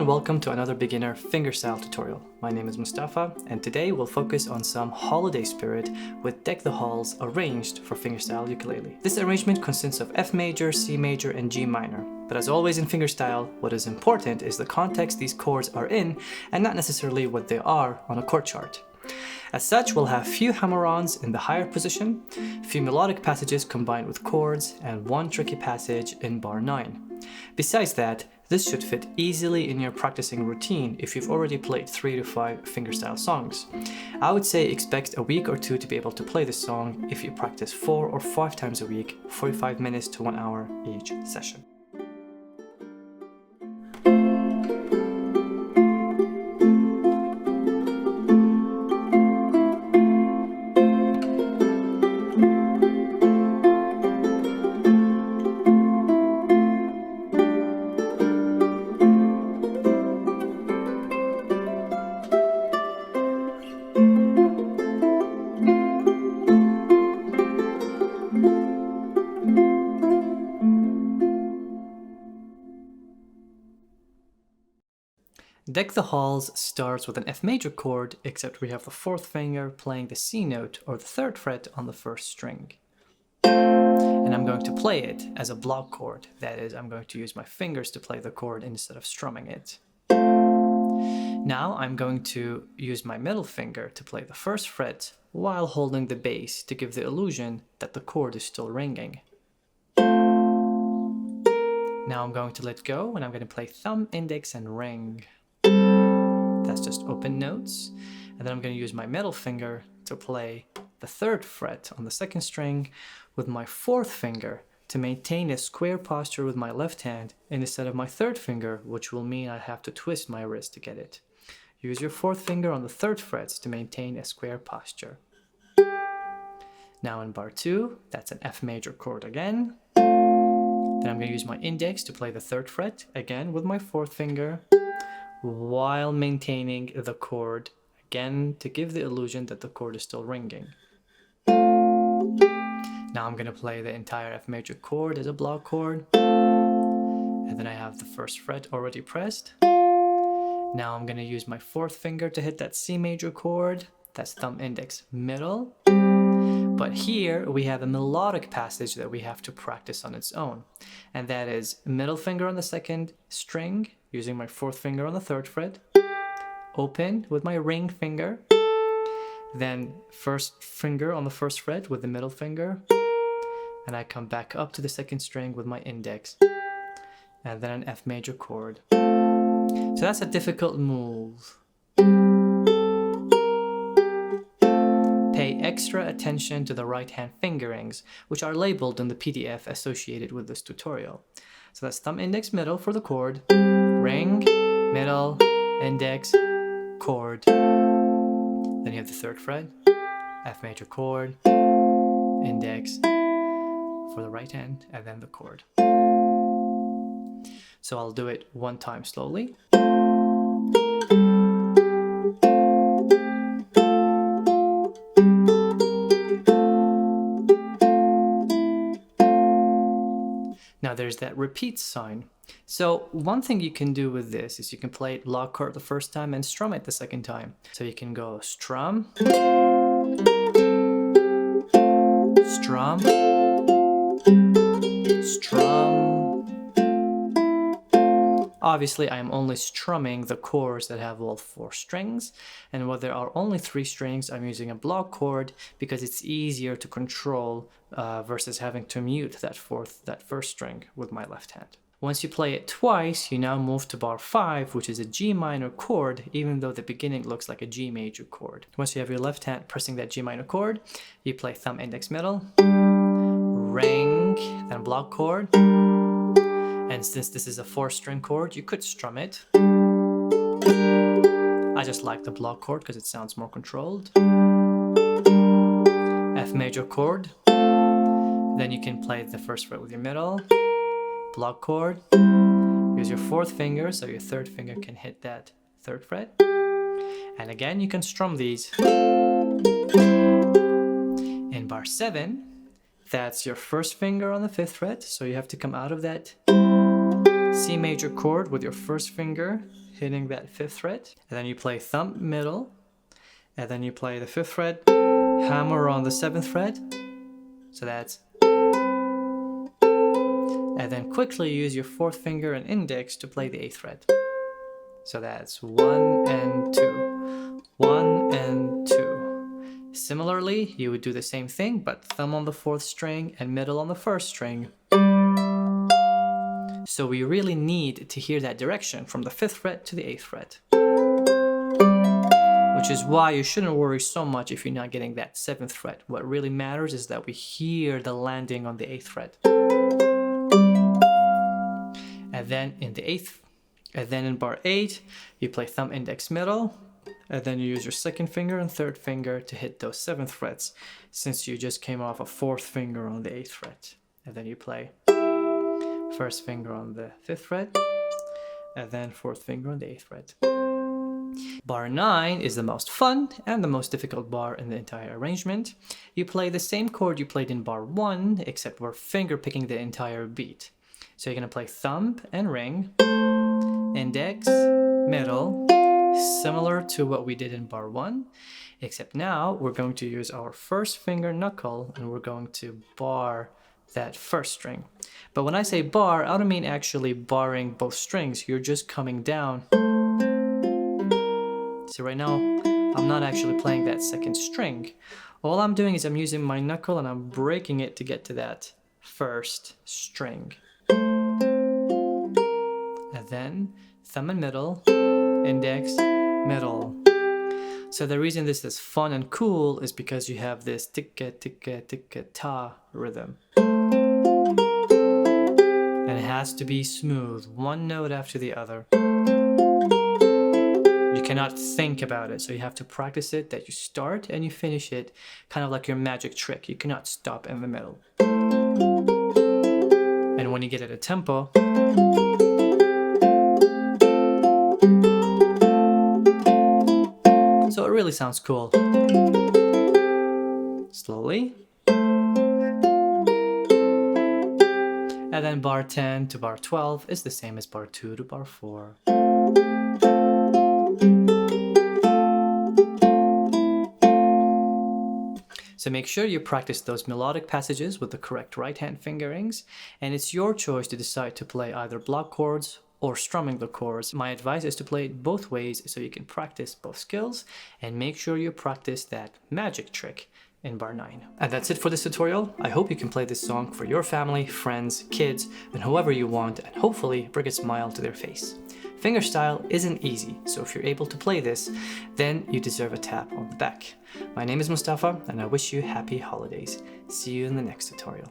and welcome to another beginner fingerstyle tutorial. My name is Mustafa, and today we'll focus on some holiday spirit with Deck the Halls arranged for fingerstyle ukulele. This arrangement consists of F major, C major, and G minor. But as always in fingerstyle, what is important is the context these chords are in and not necessarily what they are on a chord chart. As such, we'll have few hammer-ons in the higher position, few melodic passages combined with chords, and one tricky passage in bar 9. Besides that, this should fit easily in your practicing routine if you've already played 3 to 5 fingerstyle songs. I would say expect a week or two to be able to play this song if you practice 4 or 5 times a week, 45 minutes to 1 hour each session. Deck the Halls starts with an F major chord, except we have the 4th finger playing the C note or the 3rd fret on the 1st string. And I'm going to play it as a block chord. That is, I'm going to use my fingers to play the chord instead of strumming it. Now I'm going to use my middle finger to play the 1st fret while holding the bass to give the illusion that the chord is still ringing. Now I'm going to let go and I'm going to play thumb, index, and ring. That's just open notes. And then I'm going to use my middle finger to play the 3rd fret on the 2nd string with my 4th finger to maintain a square posture with my left hand instead of my 3rd finger, which will mean I have to twist my wrist to get it. Use your 4th finger on the 3rd frets to maintain a square posture. Now in bar 2, that's an F major chord again. Then I'm going to use my index to play the 3rd fret again with my 4th finger, while maintaining the chord again to give the illusion that the chord is still ringing. Now I'm going to play the entire F major chord as a block chord, and then I have the 1st fret already pressed. Now I'm going to use my 4th finger to hit that C major chord. That's thumb, index, middle. But here we have a melodic passage that we have to practice on its own, and that is middle finger on the 2nd string, using my 4th finger on the 3rd fret, open with my ring finger, then 1st finger on the 1st fret with the middle finger, and I come back up to the 2nd string with my index, and then an F major chord. So that's a difficult move. Pay extra attention to the right hand fingerings, which are labeled in the PDF associated with this tutorial. So that's thumb, index, middle for the chord, ring, middle, index, chord. Then you have the 3rd fret, F major chord, index for the right hand, and then the chord. So I'll do it one time slowly. Now there's that repeat sign. So one thing you can do with this is you can play it lock chord the 1st time and strum it the 2nd time. So you can go strum, strum, strum. Obviously I am only strumming the chords that have all 4 strings, and where there are only 3 strings I'm using a block chord because it's easier to control versus having to mute that 1st string with my left hand. Once you play it twice, you now move to bar 5, which is a G minor chord, even though the beginning looks like a G major chord. Once you have your left hand pressing that G minor chord, you play thumb, index, middle, ring, then block chord. And since this is a 4-string chord, you could strum it. I just like the block chord because it sounds more controlled. F major chord. Then you can play the 1st fret with your middle. Block chord. Use your 4th finger so your 3rd finger can hit that 3rd fret. And again, you can strum these. In bar 7, that's your 1st finger on the 5th fret, so you have to come out of that C major chord with your 1st finger hitting that 5th fret, and then you play thumb middle, and then you play the 5th fret, hammer on the 7th fret, so that's, and then quickly use your 4th finger and index to play the 8th fret. So that's 1 and 2, 1 and 2. Similarly, you would do the same thing, but thumb on the 4th string and middle on the 1st string. So we really need to hear that direction from the 5th fret to the 8th fret. Which is why you shouldn't worry so much if you're not getting that 7th fret. What really matters is that we hear the landing on the 8th fret. And then in the 8th, and then in bar 8, you play thumb index middle, and then you use your 2nd finger and 3rd finger to hit those 7th frets, since you just came off a 4th finger on the 8th fret. And then you play 1st finger on the 5th fret, and then 4th finger on the 8th fret. Bar 9 is the most fun and the most difficult bar in the entire arrangement. You play the same chord you played in bar 1, except we're finger picking the entire beat. So you're going to play thumb and ring, index, middle, similar to what we did in bar 1, except now we're going to use our 1st finger knuckle and we're going to bar that 1st string. But when I say bar, I don't mean actually barring both strings, you're just coming down. So right now, I'm not actually playing that 2nd string. All I'm doing is I'm using my knuckle and I'm breaking it to get to that 1st string. And then thumb and middle, index, middle. So the reason this is fun and cool is because you have this ticka ticka ticka ta rhythm. And it has to be smooth, one note after the other. You cannot think about it, so you have to practice it, that you start and you finish it, kind of like your magic trick. You cannot stop in the middle. And when you get at a tempo, so it really sounds cool. Slowly. And then bar 10 to bar 12 is the same as bar 2 to bar 4. So make sure you practice those melodic passages with the correct right hand fingerings, and it's your choice to decide to play either block chords or strumming the chords. My advice is to play it both ways so you can practice both skills, and make sure you practice that magic trick in bar 9. And that's it for this tutorial. I hope you can play this song for your family, friends, kids, and whoever you want, and hopefully bring a smile to their face. Fingerstyle isn't easy, so if you're able to play this, then you deserve a tap on the back. My name is Mustafa, and I wish you happy holidays. See you in the next tutorial.